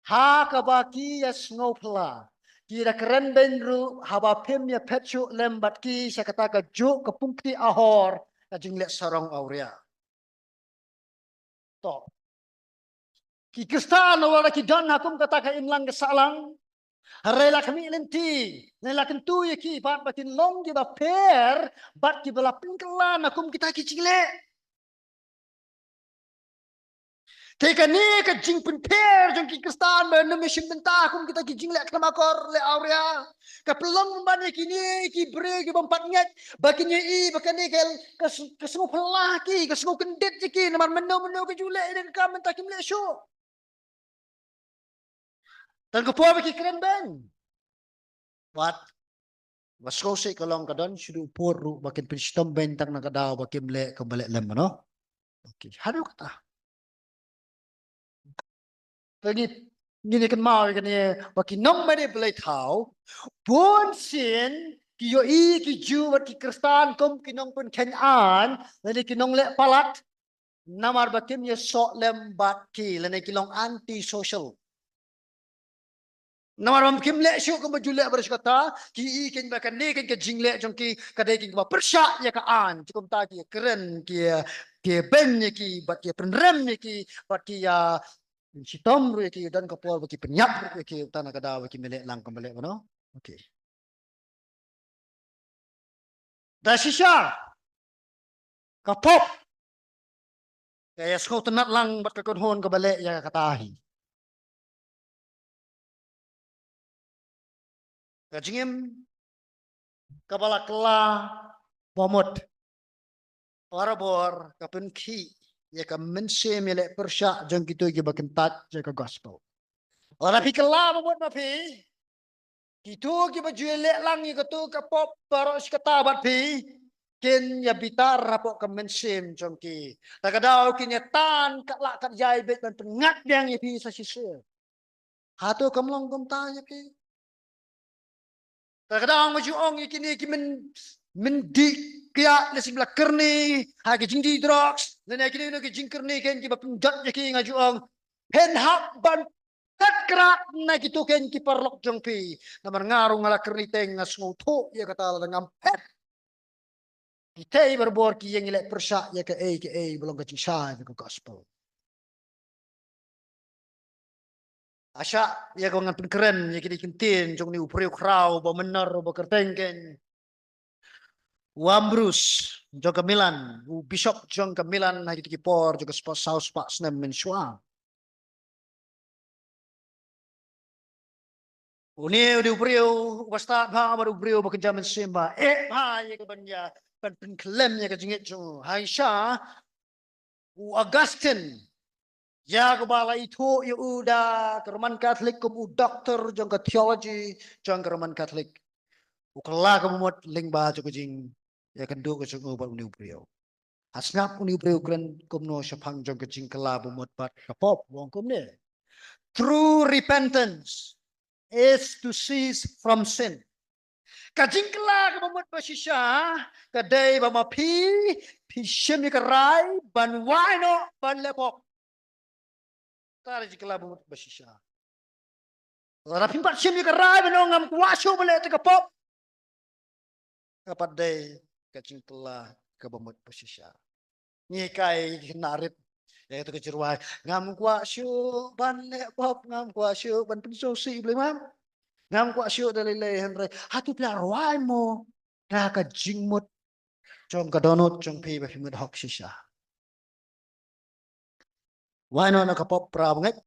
ha kabaki ya snowpla. Kira keren benru haba pem ya petsu lembat ki saya kata ke juk ke pungki ahor ka jinglek sarong aurea. To. Ki kristan wala ki dan hakum kata ka imlang kesalang. Harela kami lenti. Nela kentu ya ki bat batin long ki ba per bat ki bala pingkelan hakum kita ki jinglek. Teka ni ka jing pun per jong ki kristan ba na mission benta kum kita ki jinglek klamakor le aurea. Ka pelong ban kini ki bre ki bompat ngat bakinya i bakane kel ka semua pelaki ka semua kendet ki namar meno ke julek dan ka menta ki mlek show. Dan ko po ki keren ben. Wat wasko se kalong kadon sudu poru bakin pistom bentang na kadaw bakin mlek kembali lem no. Okey, haru kata. Lagi ni kan mau kan ye baki nong made belai tahu pun sin ki yo i ki ju wat ki kristan kom ki nong pun Kenan lani ki nong le palat namar bakim ye sok lem bat ki lani ki long anti social namar bam kim le syu ko bajule baris kata ki i ken bakan ni ken ke jingle jong ki kadai ki ba persya ya ka an cukum ta ki keren ki ben ki bat ki penrem ki bat ki ya si Tom ki dan kapol bagi penyap ki tanah kada bagi melek lang kembali no. Okey. Dah sisa. Kapop. Kaya sko tenat lang bat kakonhon kembali ya katahi. Kajingim kabala kela bomot. Parabor kapun ki ya ka mense melek persya jang gitu ki bakentat jaga gospel. Ora pikela bomot mapi. Itu ki baju elek lang ki tu kapop baros kata bat pi. Ken ya bitar rapok ke mensim jongki. Takadau ken ya tan kat lak kat jai bet ban pengat yang ya pi sa sisa. Hatu kamlong kom ta ya pi. Takadau maju ong ya kini ki men di kya le sebelah kerni ha ki jingdi drugs dan ya kini no ki jingkerni ken ki ba penjat ya ki ngaju ong. Pen hak ban kat kerak na ki tu ken ki parlok jongpi. Namar ngarung ngala kerni teng ngasngu tu ya kata la ngampet. Kita berbor ki yang ilek persyak ya ke belum ke cisai ke gospel. Asya ya kau ngan keren ya kini kentin jong ni upriu krau ba menar ba kertengken. Wambrus jong ke Milan, bishop jong ke Milan ha gitu ki por jong ke saus pak snem mensua. Uni di upriu basta ba ba upriu ba kenjaman semba. Ha ya ke banya pen klem ya ke jingit jong. Haisha Augustine ya kebala itu ya udah ke Roman Katolik kamu dokter jang ke teologi jang ke Roman Katolik ukala kamu mot lingba jo jing ya kendo ke jang ubal uni ubrio asnap uni ubrio kren kumno syapang jang ke jing kala bumot bat kapop wong kumne. True repentance is to cease from sin. Kajing kala kamu mot basisya kadai ba mapi pishem ni karai ban waino ban lepok tara jikala bumut basisya. Rapi empat sim ni kerai benongam kuasu boleh te kapop. Kapat day kacing telah ke bumut basisya. Ni kai narit ya itu kecirwai ngam kuasu ban le pop ngam kuasu ban pensosi boleh mam. Ngam kuasu dalile henre hatu pla rwai mo na ka jingmut jong ka donut jong pi ba himud hok sisya. Why no na kapop pra banget